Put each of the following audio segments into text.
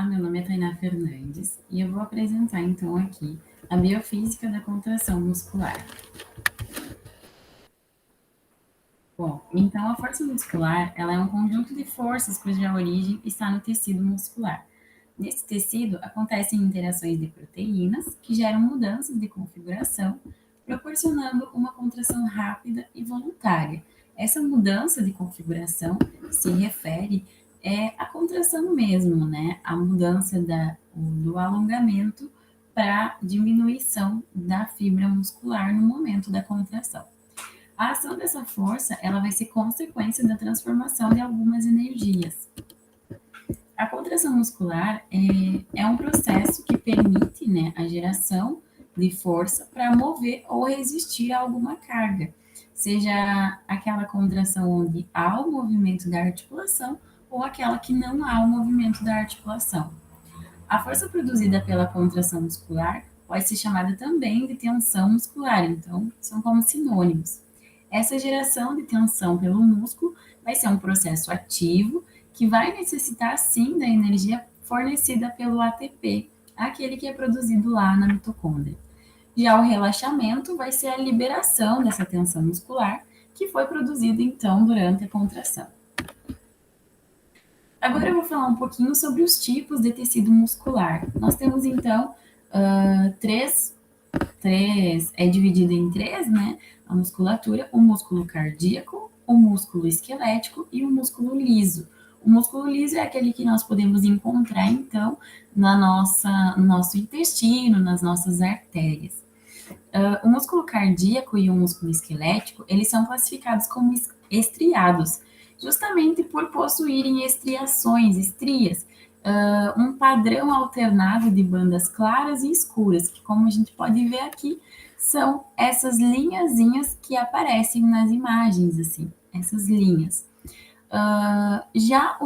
Olá, meu nome é Tainá Fernandes e eu vou apresentar então aqui a biofísica da contração muscular. Bom, então a força muscular ela é um conjunto de forças cuja origem está no tecido muscular. Nesse tecido acontecem interações de proteínas que geram mudanças de configuração, proporcionando uma contração rápida e voluntária. Essa mudança de configuração se refere à contração mesmo, né? A mudança do alongamento para diminuição da fibra muscular no momento da contração. A ação dessa força ela vai ser consequência da transformação de algumas energias. A contração muscular é um processo que permite, né, a geração de força para mover ou resistir a alguma carga, seja aquela contração onde há o movimento da articulação ou aquela que não há o movimento da articulação. A força produzida pela contração muscular pode ser chamada também de tensão muscular, então são como sinônimos. Essa geração de tensão pelo músculo vai ser um processo ativo que vai necessitar sim da energia fornecida pelo ATP, aquele que é produzido lá na mitocôndria. Já o relaxamento vai ser a liberação dessa tensão muscular que foi produzida então durante a contração. Agora eu vou falar um pouquinho sobre os tipos de tecido muscular. Nós temos então é dividido em três, né? A musculatura, o músculo cardíaco, o músculo esquelético e o músculo liso. O músculo liso é aquele que nós podemos encontrar, então, no nosso intestino, nas nossas artérias. O músculo cardíaco e o músculo esquelético, eles são classificados como estriados, justamente por possuírem estrias, um padrão alternado de bandas claras e escuras, que como a gente pode ver aqui, são essas linhazinhas que aparecem nas imagens, assim, essas linhas. Já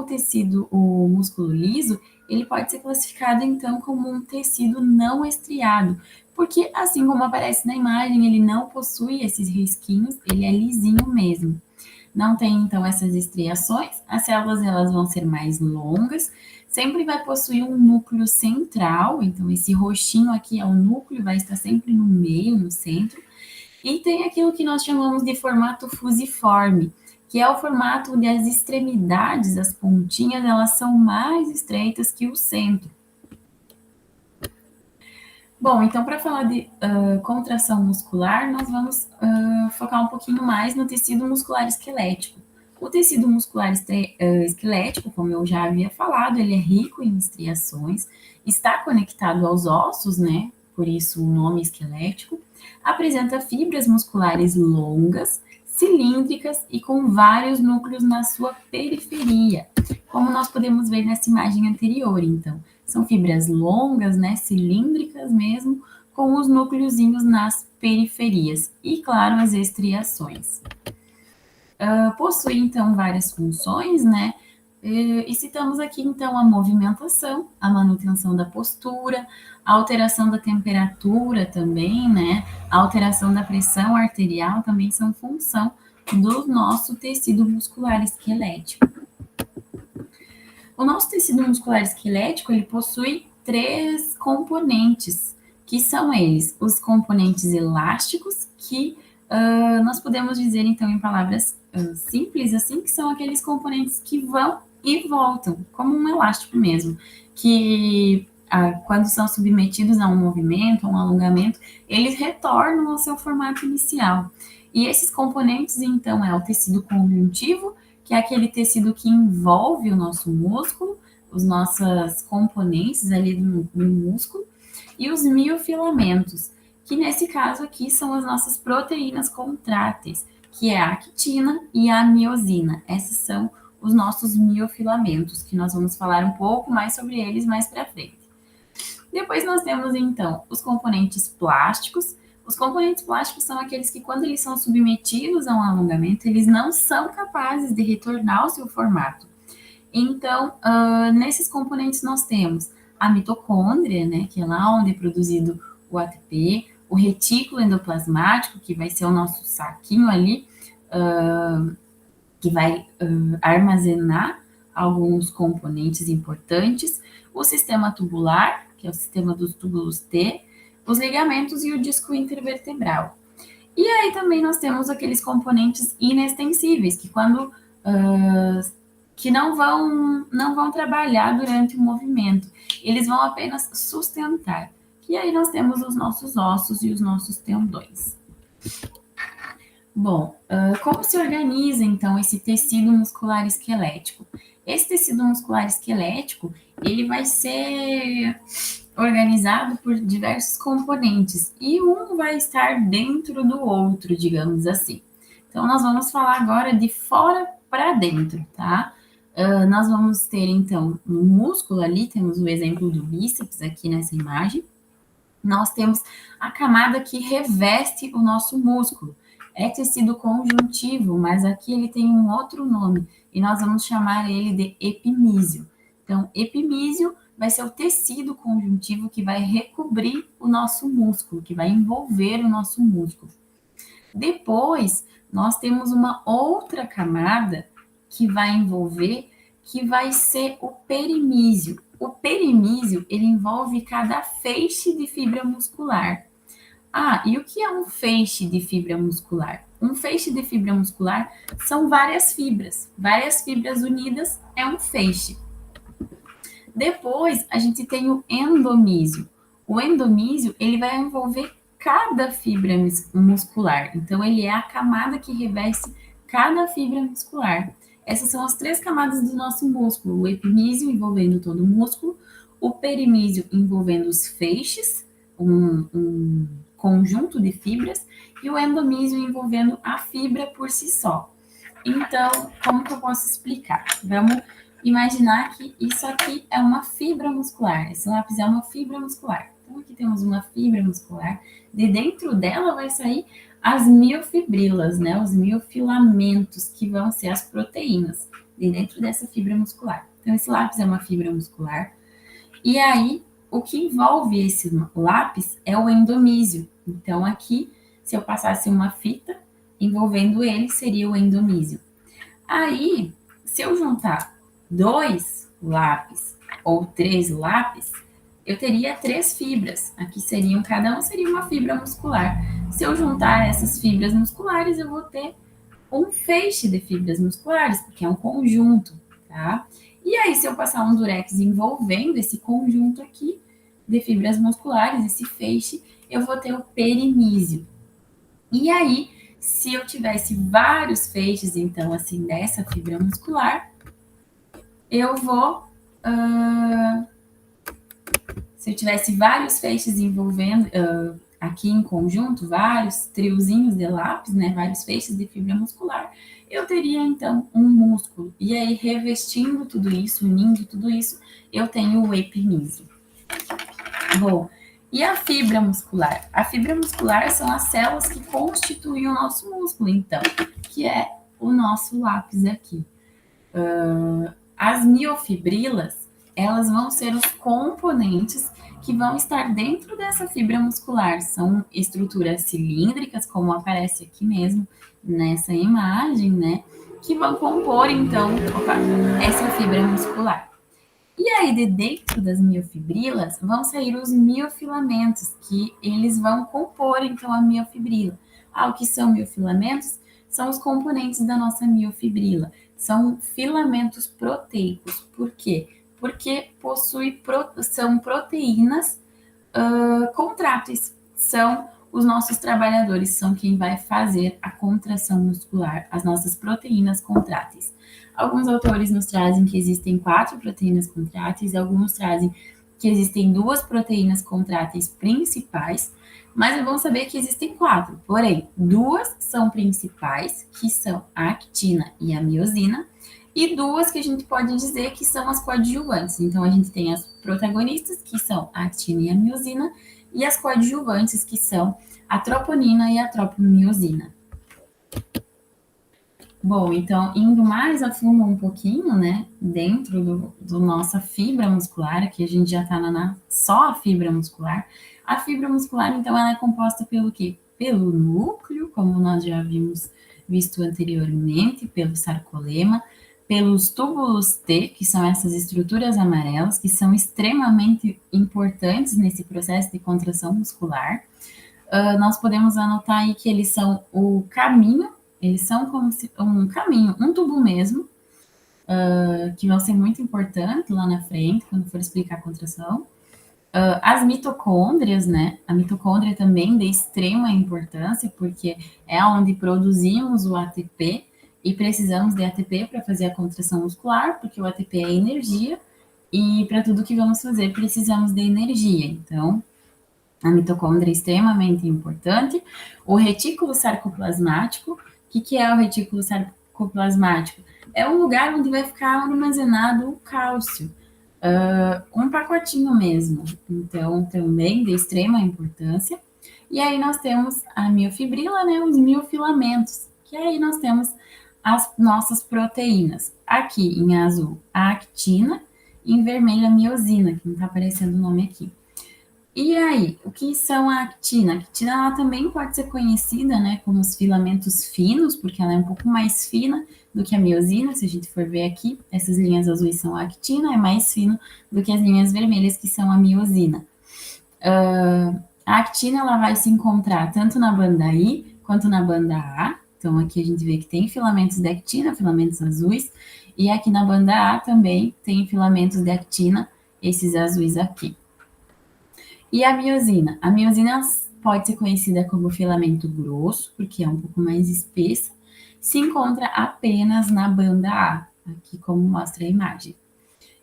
o músculo liso, ele pode ser classificado então como um tecido não estriado, porque assim como aparece na imagem, ele não possui esses risquinhos, ele é lisinho mesmo. Não tem então essas estriações, as células elas vão ser mais longas, sempre vai possuir um núcleo central, então esse roxinho aqui é o núcleo, vai estar sempre no meio, no centro, e tem aquilo que nós chamamos de formato fusiforme, que é o formato onde as extremidades, as pontinhas, elas são mais estreitas que o centro. Bom, então para falar de contração muscular, nós vamos focar um pouquinho mais no tecido muscular esquelético. O tecido muscular esquelético, como eu já havia falado, ele é rico em estriações, está conectado aos ossos, né? Por isso o nome esquelético. Apresenta fibras musculares longas, cilíndricas e com vários núcleos na sua periferia, como nós podemos ver nessa imagem anterior, então. São fibras longas, né, cilíndricas mesmo, com os núcleozinhos nas periferias e, claro, as estriações. Possui, então, várias funções, né? E citamos aqui, então, a movimentação, a manutenção da postura, a alteração da temperatura também, né? A alteração da pressão arterial também são função do nosso tecido muscular esquelético. O nosso tecido muscular esquelético, ele possui três componentes, que são eles, os componentes elásticos, que nós podemos dizer, então, em palavras simples, assim, que são aqueles componentes que vão e voltam, como um elástico mesmo, que quando são submetidos a um movimento, a um alongamento, eles retornam ao seu formato inicial. E esses componentes, então, é o tecido conjuntivo, que é aquele tecido que envolve o nosso músculo, os nossos componentes ali do músculo, e os miofilamentos, que nesse caso aqui são as nossas proteínas contráteis, que é a actina e a miosina. Esses são os nossos miofilamentos, que nós vamos falar um pouco mais sobre eles mais para frente. Depois nós temos, então, os componentes plásticos. Os componentes plásticos são aqueles que, quando eles são submetidos a um alongamento, eles não são capazes de retornar ao seu formato. Então, nesses componentes nós temos a mitocôndria, né, que é lá onde é produzido o ATP, o retículo endoplasmático, que vai ser o nosso saquinho ali, que vai armazenar alguns componentes importantes, o sistema tubular, que é o sistema dos túbulos T, os ligamentos e o disco intervertebral. E aí também nós temos aqueles componentes inextensíveis, que quando que não vão trabalhar durante o movimento, eles vão apenas sustentar. E aí nós temos os nossos ossos e os nossos tendões. Bom, como se organiza então esse tecido muscular esquelético? Esse tecido muscular esquelético, ele vai ser organizado por diversos componentes e um vai estar dentro do outro, digamos assim. Então, nós vamos falar agora de fora para dentro, tá? Nós vamos ter, então, um músculo ali, temos o exemplo do bíceps aqui nessa imagem. Nós temos a camada que reveste o nosso músculo. É tecido conjuntivo, mas aqui ele tem um outro nome, e nós vamos chamar ele de epimísio. Então, epimísio vai ser o tecido conjuntivo que vai recobrir o nosso músculo, que vai envolver o nosso músculo. Depois, nós temos uma outra camada que vai envolver, que vai ser o perimísio. O perimísio, ele envolve cada feixe de fibra muscular. Ah, e o que é um feixe de fibra muscular? Um feixe de fibra muscular são várias fibras unidas é um feixe. Depois, a gente tem o endomísio. O endomísio, ele vai envolver cada fibra muscular. Então, ele é a camada que reveste cada fibra muscular. Essas são as três camadas do nosso músculo: o epimísio envolvendo todo o músculo, o perimísio envolvendo os feixes, um conjunto de fibras, e o endomísio envolvendo a fibra por si só. Então, como que eu posso explicar? Vamos imaginar que isso aqui é uma fibra muscular. Esse lápis é uma fibra muscular. Então, aqui temos uma fibra muscular. De dentro dela vai sair as miofibrilas, né? Os miofilamentos, que vão ser as proteínas de dentro dessa fibra muscular. Então, esse lápis é uma fibra muscular. E aí, o que envolve esse lápis é o endomísio. Então, aqui, se eu passasse uma fita envolvendo ele, seria o endomísio. Aí, se eu juntar 2 lápis ou 3 lápis, eu teria 3 fibras. Aqui seriam, cada um seria uma fibra muscular. Se eu juntar essas fibras musculares, eu vou ter um feixe de fibras musculares, porque é um conjunto, tá? E aí, se eu passar um durex envolvendo esse conjunto aqui de fibras musculares, esse feixe, eu vou ter o perimísio. E aí, se eu tivesse vários feixes, então, assim, dessa fibra muscular, eu vou... se eu tivesse vários feixes envolvendo aqui em conjunto, vários triozinhos de lápis, né, vários feixes de fibra muscular, eu teria, então, um músculo. E aí, revestindo tudo isso, unindo tudo isso, eu tenho o epimísio. Bom, e a fibra muscular? A fibra muscular são as células que constituem o nosso músculo, então, que é o nosso lápis aqui. As miofibrilas, elas vão ser os componentes que vão estar dentro dessa fibra muscular. São estruturas cilíndricas, como aparece aqui mesmo nessa imagem, né? Que vão compor, então, essa fibra muscular. E aí, de dentro das miofibrilas, vão sair os miofilamentos, que eles vão compor, então, a miofibrila. Ah, o que são miofilamentos? São os componentes da nossa miofibrila. São filamentos proteicos. Por quê? Porque são proteínas contráteis. São os nossos trabalhadores, são quem vai fazer a contração muscular, as nossas proteínas contráteis. Alguns autores nos trazem que existem 4 proteínas contráteis, alguns trazem que existem 2 proteínas contráteis principais, mas vamos saber que existem 4. Porém, 2 são principais, que são a actina e a miosina, e 2 que a gente pode dizer que são as coadjuvantes. Então, a gente tem as protagonistas, que são a actina e a miosina, e as coadjuvantes, que são a troponina e a tropomiosina. Bom, então, indo mais a fundo um pouquinho, né, dentro do nossa fibra muscular, aqui a gente já está só a fibra muscular. A fibra muscular, então, ela é composta pelo quê? Pelo núcleo, como nós já havíamos visto anteriormente, pelo sarcolema, pelos túbulos T, que são essas estruturas amarelas, que são extremamente importantes nesse processo de contração muscular. Nós podemos anotar aí que eles são o caminho, eles são como se um caminho, um tubo mesmo, que vão ser muito importantes lá na frente, quando for explicar a contração. As mitocôndrias, né? A mitocôndria também de extrema importância, porque é onde produzimos o ATP e precisamos de ATP para fazer a contração muscular, porque o ATP é energia e para tudo que vamos fazer precisamos de energia. Então, a mitocôndria é extremamente importante. O retículo sarcoplasmático, o que é o retículo sarcoplasmático? É o lugar onde vai ficar armazenado o cálcio. Um pacotinho mesmo. Então, também de extrema importância. E aí nós temos a miofibrila, né, os miofilamentos, que aí nós temos as nossas proteínas. Aqui em azul, a actina, e em vermelho a miosina, que não está aparecendo o nome aqui. E aí, o que são a actina? A actina ela também pode ser conhecida, né, como os filamentos finos, porque ela é um pouco mais fina do que a miosina. Se a gente for ver aqui, essas linhas azuis são a actina, é mais fino do que as linhas vermelhas, que são a miosina. A actina ela vai se encontrar tanto na banda I quanto na banda A. Então, aqui a gente vê que tem filamentos de actina, filamentos azuis, e aqui na banda A também tem filamentos de actina, esses azuis aqui. E a miosina? A miosina pode ser conhecida como filamento grosso, porque é um pouco mais espessa, se encontra apenas na banda A, aqui como mostra a imagem.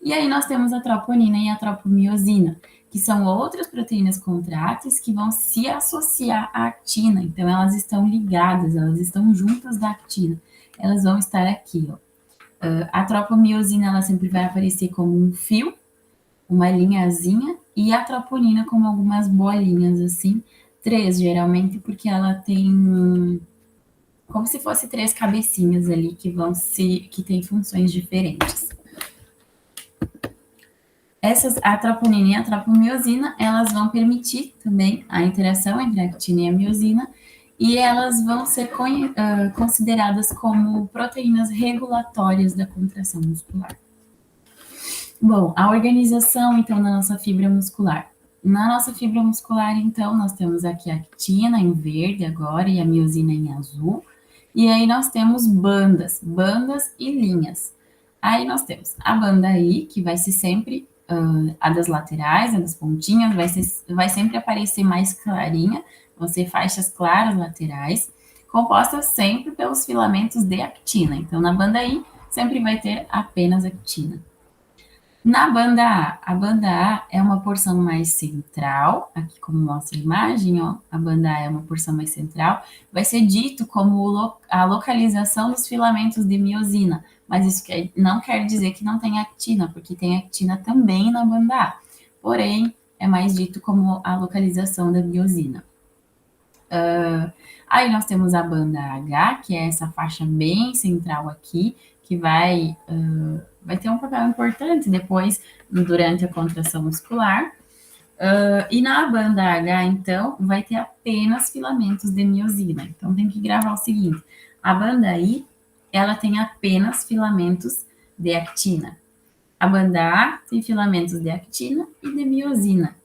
E aí nós temos a troponina e a tropomiosina, que são outras proteínas contráteis que vão se associar à actina. Então, elas estão ligadas, elas estão juntas da actina. Elas vão estar aqui, ó. A tropomiosina, ela sempre vai aparecer como um fio, uma linhazinha, e a troponina como algumas bolinhas, assim, 3 geralmente, porque ela tem como se fosse 3 cabecinhas ali que tem funções diferentes. A troponina e a tropomiosina, elas vão permitir também a interação entre a actina e a miosina, e elas vão ser consideradas como proteínas regulatórias da contração muscular. Bom, a organização, então, da nossa fibra muscular. Na nossa fibra muscular, então, nós temos aqui a actina em verde agora e a miosina em azul. E aí nós temos bandas e linhas. Aí nós temos a banda I, que vai ser sempre a das laterais, a das pontinhas, vai sempre aparecer mais clarinha, vão ser faixas claras laterais, compostas sempre pelos filamentos de actina. Então, na banda I, sempre vai ter apenas actina. Na banda A é uma porção mais central, aqui como mostra a imagem, ó, a banda A é uma porção mais central, vai ser dito como a localização dos filamentos de miosina, mas isso não quer dizer que não tem actina, porque tem actina também na banda A, porém, é mais dito como a localização da miosina. Aí nós temos a banda H, que é essa faixa bem central aqui, que vai ter um papel importante depois, durante a contração muscular. E na banda H, então, vai ter apenas filamentos de miosina. Então, tem que gravar o seguinte: a banda I, ela tem apenas filamentos de actina. A banda A tem filamentos de actina e de miosina.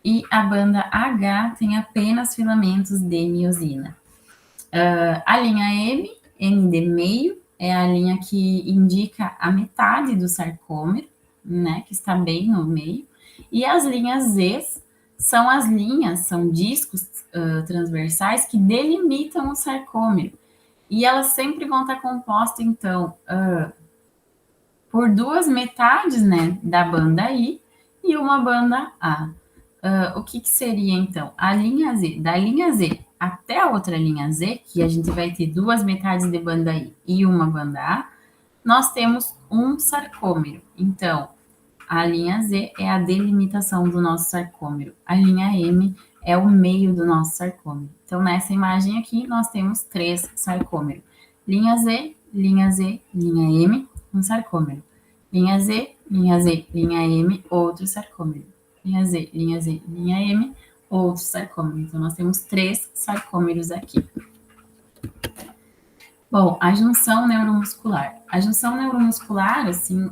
E a banda H tem apenas filamentos de miosina. A linha M de meio, é a linha que indica a metade do sarcômero, né, que está bem no meio. E as linhas Z são discos transversais que delimitam o sarcômero. E elas sempre vão estar compostas, então, por duas metades, né, da banda I e uma banda A. O que seria, então? A linha Z, da linha Z até a outra linha Z, que a gente vai ter duas metades de banda I e uma banda A, nós temos um sarcômero. Então, a linha Z é a delimitação do nosso sarcômero. A linha M é o meio do nosso sarcômero. Então, nessa imagem aqui, nós temos 3 sarcômeros. Linha Z, linha Z, linha M, um sarcômero. Linha Z, linha Z, linha M, outro sarcômero. Linha Z, linha Z, linha M, outro sarcômero. Então, nós temos 3 sarcômeros aqui. Bom, a junção neuromuscular. A junção neuromuscular, assim,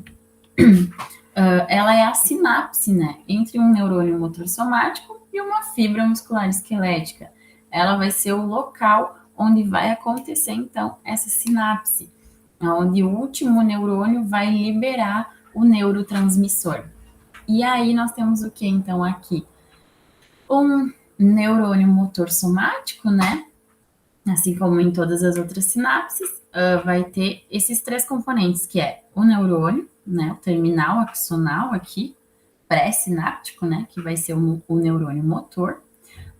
ela é a sinapse, né, entre um neurônio motor somático e uma fibra muscular esquelética. Ela vai ser o local onde vai acontecer, então, essa sinapse, onde o último neurônio vai liberar o neurotransmissor. E aí nós temos o que, então, aqui? Um neurônio motor somático, né, assim como em todas as outras sinapses, vai ter esses três componentes, que é o neurônio, né, o terminal axonal aqui, pré-sináptico, né, que vai ser o neurônio motor.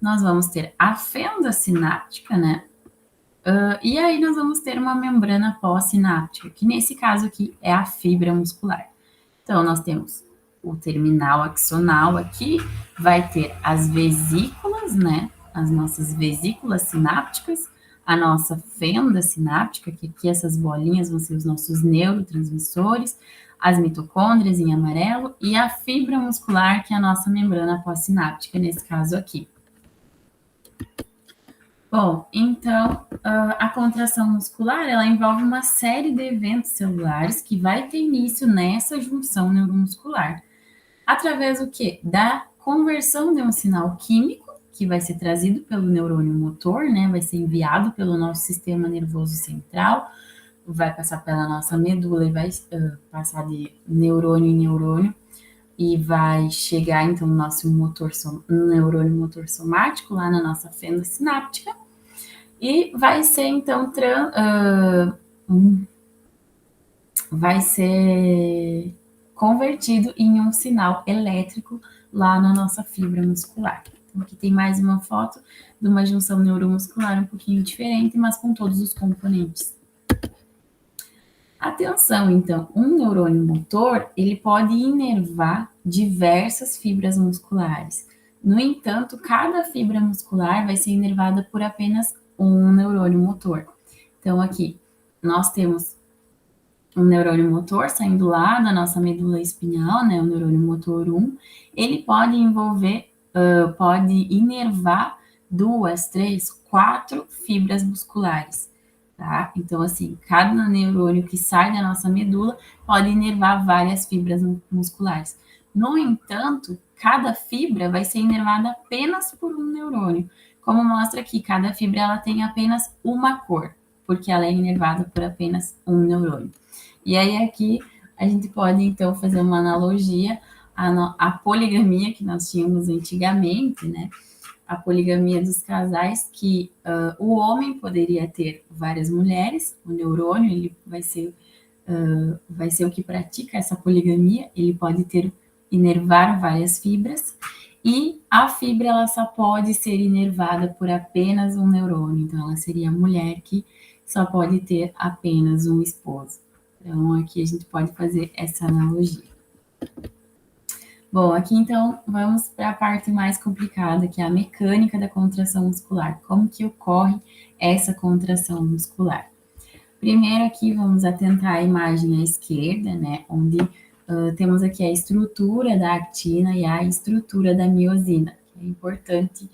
Nós vamos ter a fenda sináptica, né, e aí nós vamos ter uma membrana pós-sináptica, que nesse caso aqui é a fibra muscular. Então, nós temos o terminal axonal aqui, vai ter as vesículas, né? As nossas vesículas sinápticas, a nossa fenda sináptica, que aqui essas bolinhas vão ser os nossos neurotransmissores, as mitocôndrias em amarelo e a fibra muscular, que é a nossa membrana pós-sináptica, nesse caso aqui. Bom, então, a contração muscular, ela envolve uma série de eventos celulares que vai ter início nessa junção neuromuscular. Através do quê? Da conversão de um sinal químico, que vai ser trazido pelo neurônio motor, né? Vai ser enviado pelo nosso sistema nervoso central, vai passar pela nossa medula e vai passar de neurônio em neurônio e vai chegar, então, no nosso neurônio motor somático, lá na nossa fenda sináptica, e vai ser, então, vai ser convertido em um sinal elétrico lá na nossa fibra muscular. Então, aqui tem mais uma foto de uma junção neuromuscular um pouquinho diferente, mas com todos os componentes. Atenção, então, um neurônio motor, ele pode inervar diversas fibras musculares. No entanto, cada fibra muscular vai ser inervada por apenas um neurônio motor. Então, aqui, nós temos um neurônio motor saindo lá da nossa medula espinhal, né, o neurônio motor 1, ele pode pode inervar 2, 3, 4 fibras musculares, tá? Então, assim, cada neurônio que sai da nossa medula pode inervar várias fibras musculares. No entanto, cada fibra vai ser inervada apenas por um neurônio. Como mostra aqui, cada fibra ela tem apenas uma cor, porque ela é inervada por apenas um neurônio. E aí aqui a gente pode então fazer uma analogia à poligamia que nós tínhamos antigamente, né? A poligamia dos casais, que o homem poderia ter várias mulheres, o neurônio ele vai ser o que pratica essa poligamia, ele pode inervar várias fibras, e a fibra ela só pode ser inervada por apenas um neurônio, então ela seria a mulher que só pode ter apenas um esposo. Então, aqui a gente pode fazer essa analogia. Bom, aqui então vamos para a parte mais complicada, que é a mecânica da contração muscular. Como que ocorre essa contração muscular? Primeiro aqui vamos atentar à imagem à esquerda, né, onde temos aqui a estrutura da actina e a estrutura da miosina, que é importante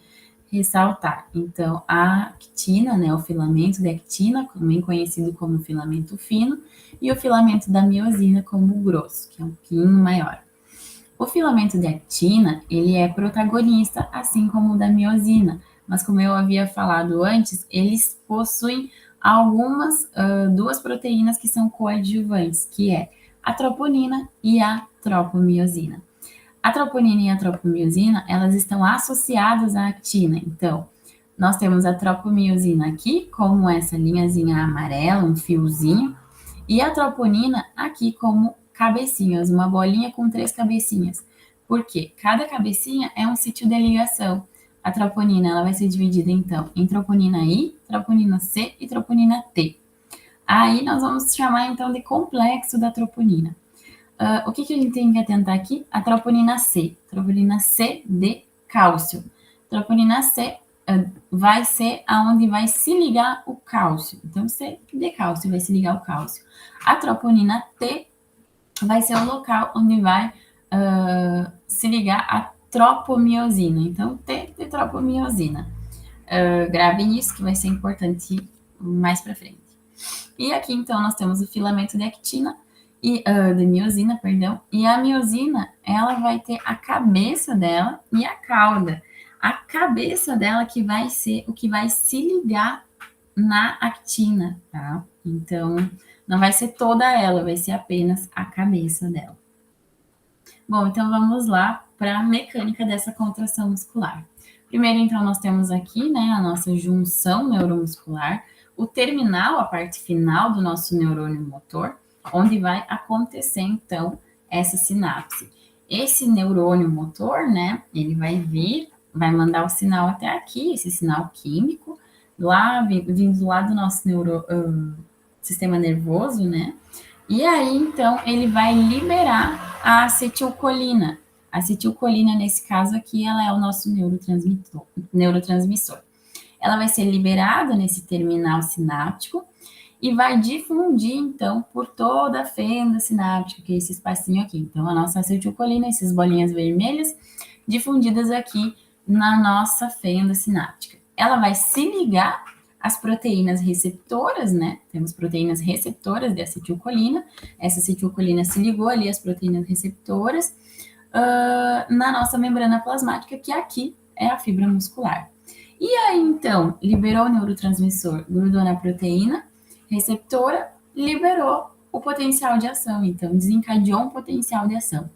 ressaltar. Então, a actina, né, o filamento da actina, também conhecido como filamento fino, e o filamento da miosina como grosso, que é um pouquinho maior. O filamento de actina, ele é protagonista, assim como o da miosina, mas como eu havia falado antes, eles possuem algumas duas proteínas que são coadjuvantes, que é a troponina e a tropomiosina. A troponina e a tropomiosina, elas estão associadas à actina. Então, nós temos a tropomiosina aqui, como essa linhazinha amarela, um fiozinho, e a troponina aqui como cabecinhas, uma bolinha com 3 cabecinhas. Por quê? Cada cabecinha é um sítio de ligação. A troponina ela vai ser dividida, então, em troponina I, troponina C e troponina T. Aí nós vamos chamar, então, de complexo da troponina. O que a gente tem que atentar aqui? A troponina C de cálcio. Troponina C vai ser aonde vai se ligar o cálcio. Então, C de cálcio vai se ligar o cálcio. A troponina T vai ser o local onde vai se ligar a tropomiosina. Então, T de tropomiosina. Gravem isso que vai ser importante mais para frente. E aqui, então, nós temos o filamento de actina, de miosina, perdão, e a miosina, ela vai ter a cabeça dela e a cauda. A cabeça dela que vai ser o que vai se ligar na actina, tá? Então, não vai ser toda ela, vai ser apenas a cabeça dela. Bom, então vamos lá para a mecânica dessa contração muscular. Primeiro, então, nós temos aqui, né, a nossa junção neuromuscular, o terminal, a parte final do nosso neurônio motor, onde vai acontecer, então, essa sinapse. Esse neurônio motor, né, ele vai vir, vai mandar o sinal até aqui, esse sinal químico, lá, vindo lá do nosso sistema nervoso, né, e aí, então, ele vai liberar a acetilcolina. A acetilcolina, nesse caso aqui, ela é o nosso neurotransmissor. Ela vai ser liberada nesse terminal sináptico e vai difundir, então, por toda a fenda sináptica, que é esse espacinho aqui. Então, a nossa acetilcolina, essas bolinhas vermelhas, difundidas aqui na nossa fenda sináptica. Ela vai se ligar às proteínas receptoras, né? Temos proteínas receptoras de acetilcolina. Essa acetilcolina se ligou ali às proteínas receptoras na nossa membrana plasmática, que aqui é a fibra muscular. E aí, então, liberou o neurotransmissor, grudou na proteína receptora, liberou o potencial de ação, então desencadeou um potencial de ação.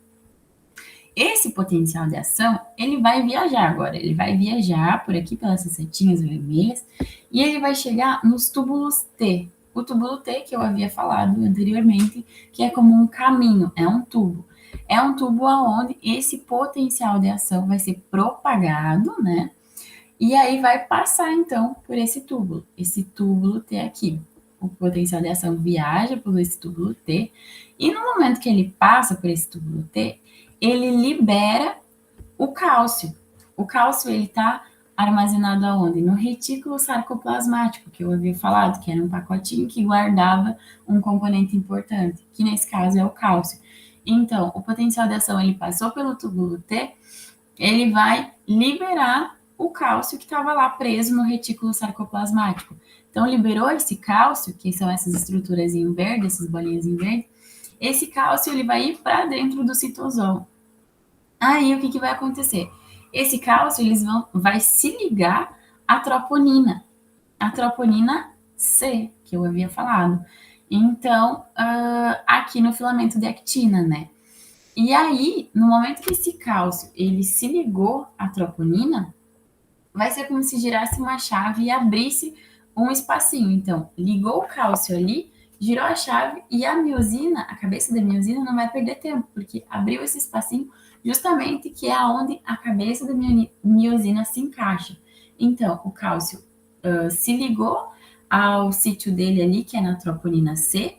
Esse potencial de ação, ele vai viajar agora, ele vai viajar por aqui pelas setinhas vermelhas e ele vai chegar nos túbulos T. O túbulo T, que eu havia falado anteriormente, que é como um caminho, é um tubo. É um tubo onde esse potencial de ação vai ser propagado, né? E aí vai passar, então, por esse túbulo T aqui. O potencial de ação viaja por esse túbulo T, e no momento que ele passa por esse túbulo T, ele libera o cálcio. O cálcio, ele está armazenado aonde? No retículo sarcoplasmático, que eu havia falado, que era um pacotinho que guardava um componente importante, que nesse caso é o cálcio. Então, o potencial de ação, ele passou pelo túbulo T, ele vai liberar o cálcio que estava lá preso no retículo sarcoplasmático. Então, liberou esse cálcio, que são essas estruturas em verde, essas bolinhas em verde, esse cálcio ele vai ir para dentro do citosol. Aí, o que vai acontecer? Esse cálcio vai se ligar à troponina, a troponina C, que eu havia falado. Então, aqui no filamento de actina, né? E aí, no momento que esse cálcio ele se ligou à troponina, vai ser como se girasse uma chave e abrisse um espacinho. Então, ligou o cálcio ali, girou a chave e a miosina, a cabeça da miosina não vai perder tempo, porque abriu esse espacinho justamente que é onde a cabeça da miosina se encaixa. Então, o cálcio se ligou ao sítio dele ali, que é na troponina C,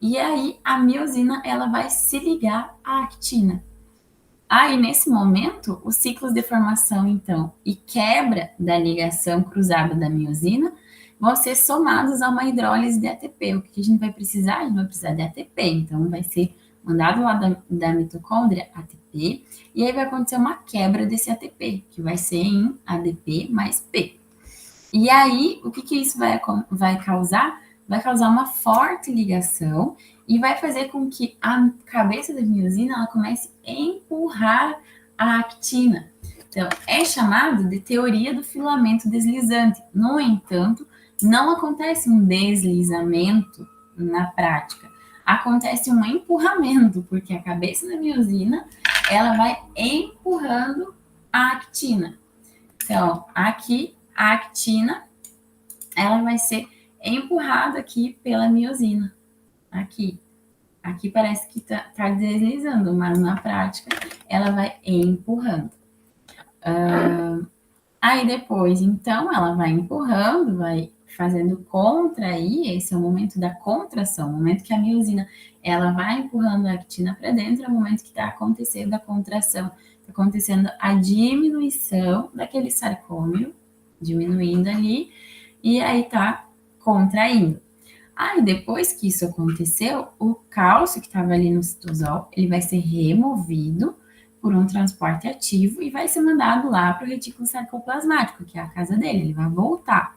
e aí a miosina ela vai se ligar à actina. Aí, nesse momento, os ciclos de formação, então, e quebra da ligação cruzada da miosina vão ser somados a uma hidrólise de ATP. O que a gente vai precisar? A gente vai precisar de ATP. Então, vai ser mandado lá da mitocôndria ATP, e aí vai acontecer uma quebra desse ATP, que vai ser em ADP mais P. E aí, o que isso vai causar? Vai causar uma forte ligação e vai fazer com que a cabeça da miosina ela comece a empurrar a actina. Então, é chamado de teoria do filamento deslizante. No entanto, não acontece um deslizamento na prática. Acontece um empurramento, porque a cabeça da miosina ela vai empurrando a actina. Então, aqui a actina ela vai ser empurrada aqui pela miosina. Aqui parece que tá deslizando, mas na prática ela vai empurrando. Aí depois, então, ela vai empurrando, vai fazendo contrair, esse é o momento da contração, o momento que a miosina ela vai empurrando a actina para dentro, é o momento que está acontecendo a contração, está acontecendo a diminuição daquele sarcômero, diminuindo ali, e aí tá contraindo. Aí depois que isso aconteceu, o cálcio que estava ali no citosol, ele vai ser removido por um transporte ativo e vai ser mandado lá para o retículo sarcoplasmático, que é a casa dele, ele vai voltar.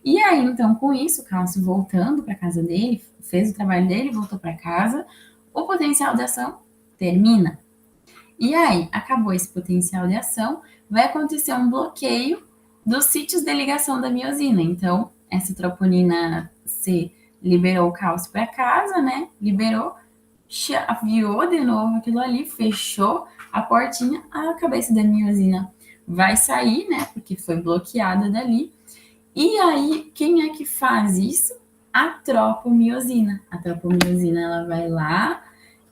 E aí, então, com isso, o cálcio voltando para casa dele, fez o trabalho dele, voltou para casa, o potencial de ação termina. E aí, acabou esse potencial de ação, vai acontecer um bloqueio dos sítios de ligação da miosina. Então, essa troponina C liberou o cálcio para casa, né? Liberou, chaveou de novo aquilo ali, fechou a portinha, a cabeça da miosina vai sair, né? Porque foi bloqueada dali. E aí, quem é que faz isso? A tropomiosina. A tropomiosina, ela vai lá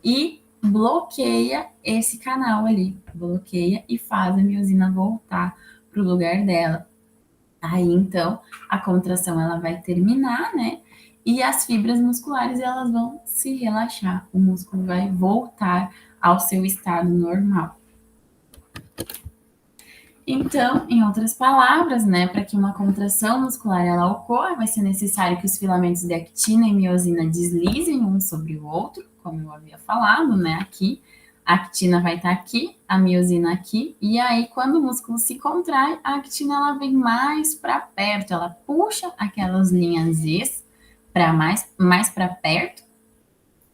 e bloqueia esse canal ali, bloqueia e faz a miosina voltar para o lugar dela. Aí, então, a contração ela vai terminar, né? E as fibras musculares elas vão se relaxar. O músculo vai voltar ao seu estado normal. Então, em outras palavras, né, para que uma contração muscular ela ocorra, vai ser necessário que os filamentos de actina e miosina deslizem um sobre o outro, como eu havia falado, né, aqui. A actina vai estar aqui, a miosina aqui, e aí quando o músculo se contrai, a actina ela vem mais para perto, ela puxa aquelas linhas Z para mais para perto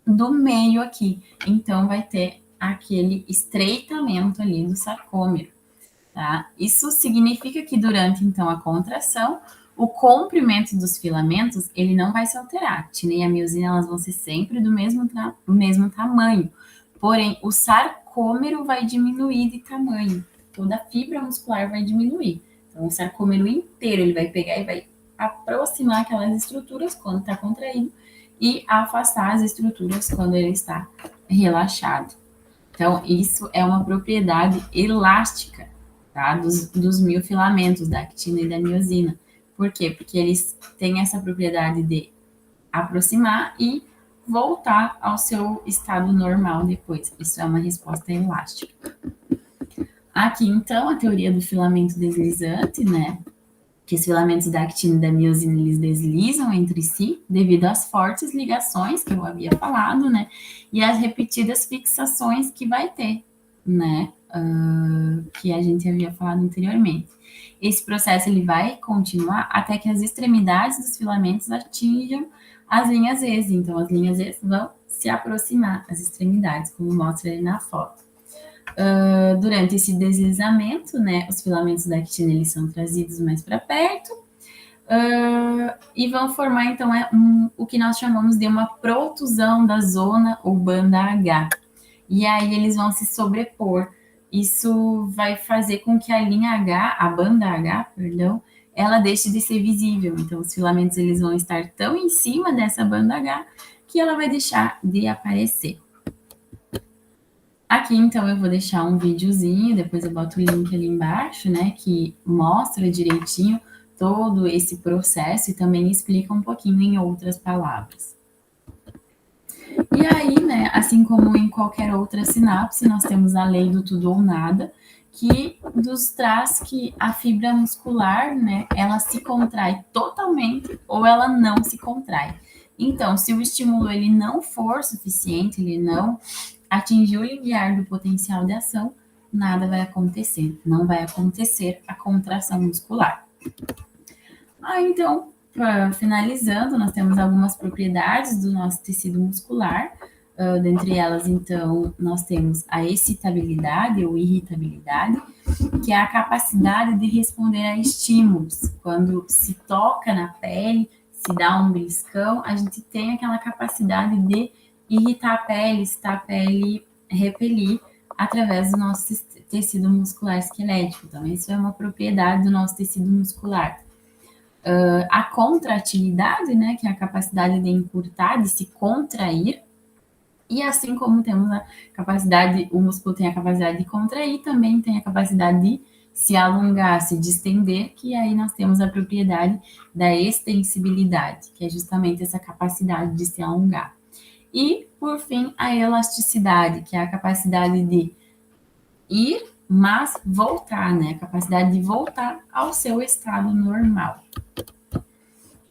do meio aqui. Então vai ter aquele estreitamento ali do sarcômero. Tá? Isso significa que durante, então, a contração, o comprimento dos filamentos, ele não vai se alterar. A actina e a miosina, elas vão ser sempre do mesmo tamanho. Porém, o sarcômero vai diminuir de tamanho. Toda a fibra muscular vai diminuir. Então, o sarcômero inteiro, ele vai pegar e vai aproximar aquelas estruturas quando está contraído e afastar as estruturas quando ele está relaxado. Então, isso é uma propriedade elástica, tá? Dos miofilamentos, da actina e da miosina. Por quê? Porque eles têm essa propriedade de aproximar e voltar ao seu estado normal depois. Isso é uma resposta elástica. Aqui, então, a teoria do filamento deslizante, né? Que os filamentos da actina e da miosina eles deslizam entre si devido às fortes ligações que eu havia falado, né? E às repetidas fixações que vai ter, né? Que a gente havia falado anteriormente. Esse processo ele vai continuar até que as extremidades dos filamentos atinjam as linhas Z. Então, as linhas Z vão se aproximar às extremidades, como mostra ali na foto. Durante esse deslizamento, né, os filamentos da actina eles são trazidos mais para perto e vão formar, então, o que nós chamamos de uma protusão da zona ou banda H. E aí eles vão se sobrepor. Isso vai fazer com que a linha H, a banda H, perdão, ela deixe de ser visível. Então, os filamentos eles vão estar tão em cima dessa banda H que ela vai deixar de aparecer. Aqui, então, eu vou deixar um videozinho, depois eu boto o link ali embaixo, né, que mostra direitinho todo esse processo e também explica um pouquinho em outras palavras. E aí, né, assim como em qualquer outra sinapse, nós temos a lei do tudo ou nada, que nos traz que a fibra muscular, né, ela se contrai totalmente ou ela não se contrai. Então, se o estímulo ele não for suficiente, ele não atingir o limiar do potencial de ação, nada vai acontecer. Não vai acontecer a contração muscular. Então, finalizando, nós temos algumas propriedades do nosso tecido muscular. Dentre elas, então, nós temos a excitabilidade ou irritabilidade, que é a capacidade de responder a estímulos. Quando se toca na pele, se dá um beliscão, a gente tem aquela capacidade de irritar a pele, se a pele repelir através do nosso tecido muscular esquelético. Então, isso é uma propriedade do nosso tecido muscular. A contratilidade, né, que é a capacidade de encurtar, de se contrair, e assim como temos a capacidade, o músculo tem a capacidade de contrair, também tem a capacidade de se alongar, se distender, que aí nós temos a propriedade da extensibilidade, que é justamente essa capacidade de se alongar. E, por fim, a elasticidade, que é a capacidade de ir, mas voltar, né? A capacidade de voltar ao seu estado normal.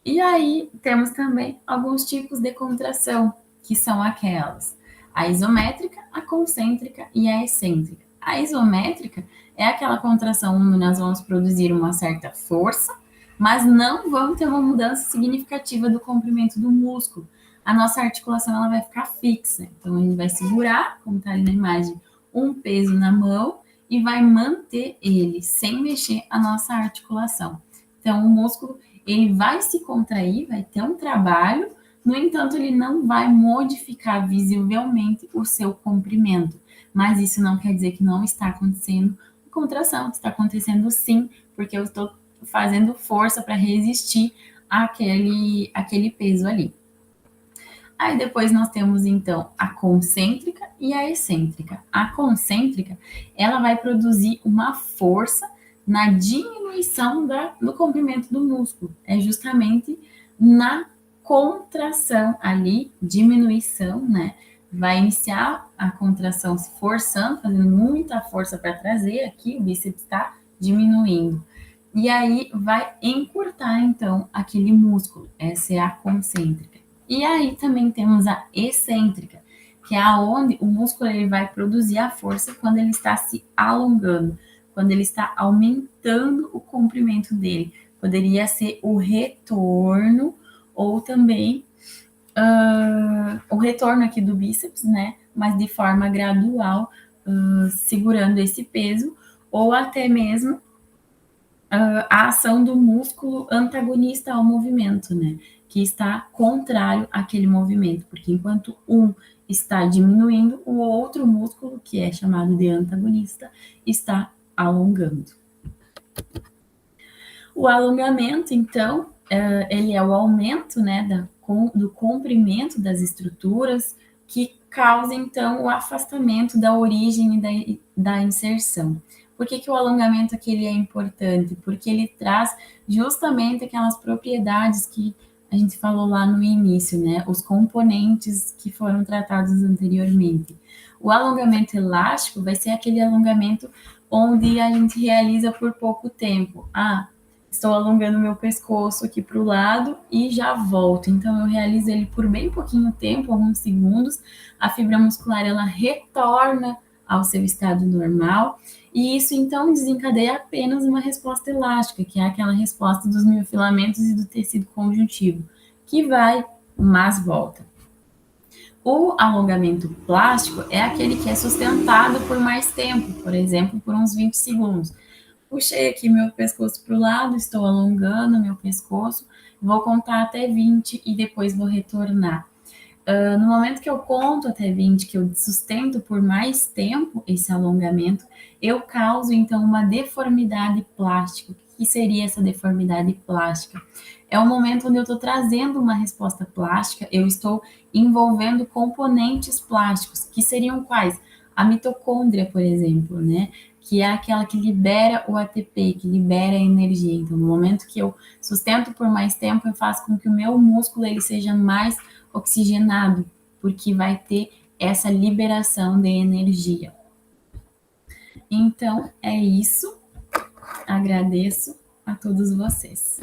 E aí temos também alguns tipos de contração, que são aquelas: a isométrica, a concêntrica e a excêntrica. A isométrica é aquela contração onde nós vamos produzir uma certa força mas não vamos ter uma mudança significativa do comprimento do músculo. A nossa articulação ela vai ficar fixa. Então, a gente vai segurar, como está ali na imagem, um peso na mão e vai manter ele sem mexer a nossa articulação. Então, o músculo ele vai se contrair, vai ter um trabalho, no entanto, ele não vai modificar visivelmente o seu comprimento. Mas isso não quer dizer que não está acontecendo contração, está acontecendo sim, porque eu estou fazendo força para resistir àquele peso ali. Aí depois nós temos então a concêntrica e a excêntrica. A concêntrica, ela vai produzir uma força na diminuição do comprimento do músculo. É justamente na contração ali, diminuição, né? Vai iniciar a contração se forçando, fazendo muita força para trazer aqui, o bíceps está diminuindo. E aí vai encurtar então aquele músculo. Essa é a concêntrica. E aí também temos a excêntrica, que é aonde o músculo ele vai produzir a força quando ele está se alongando, quando ele está aumentando o comprimento dele. Poderia ser o retorno ou também o retorno aqui do bíceps, né? Mas de forma gradual, segurando esse peso, ou até mesmo a ação do músculo antagonista ao movimento, né? Que está contrário àquele movimento, porque enquanto um está diminuindo, o outro músculo, que é chamado de antagonista, está alongando. O alongamento, então, ele é o aumento, né, do comprimento das estruturas que causa, então, o afastamento da origem e da inserção. Por que o alongamento aqui ele é importante? Porque ele traz justamente aquelas propriedades que a gente falou lá no início, né? Os componentes que foram tratados anteriormente. O alongamento elástico vai ser aquele alongamento onde a gente realiza por pouco tempo. Estou alongando meu pescoço aqui para o lado e já volto. Então, eu realizo ele por bem pouquinho tempo, alguns segundos. A fibra muscular, ela retorna ao seu estado normal. E isso, então, desencadeia apenas uma resposta elástica, que é aquela resposta dos miofilamentos e do tecido conjuntivo, que vai, mas volta. O alongamento plástico é aquele que é sustentado por mais tempo, por exemplo, por uns 20 segundos. Puxei aqui meu pescoço para o lado, estou alongando meu pescoço, vou contar até 20 e depois vou retornar. No momento que eu conto até 20, que eu sustento por mais tempo esse alongamento, eu causo então uma deformidade plástica. O que seria essa deformidade plástica? É o momento onde eu estou trazendo uma resposta plástica, eu estou envolvendo componentes plásticos, que seriam quais? A mitocôndria, por exemplo, né? Que é aquela que libera o ATP, que libera a energia. Então, no momento que eu sustento por mais tempo, eu faço com que o meu músculo ele seja mais oxigenado, porque vai ter essa liberação de energia. Então, é isso. Agradeço a todos vocês.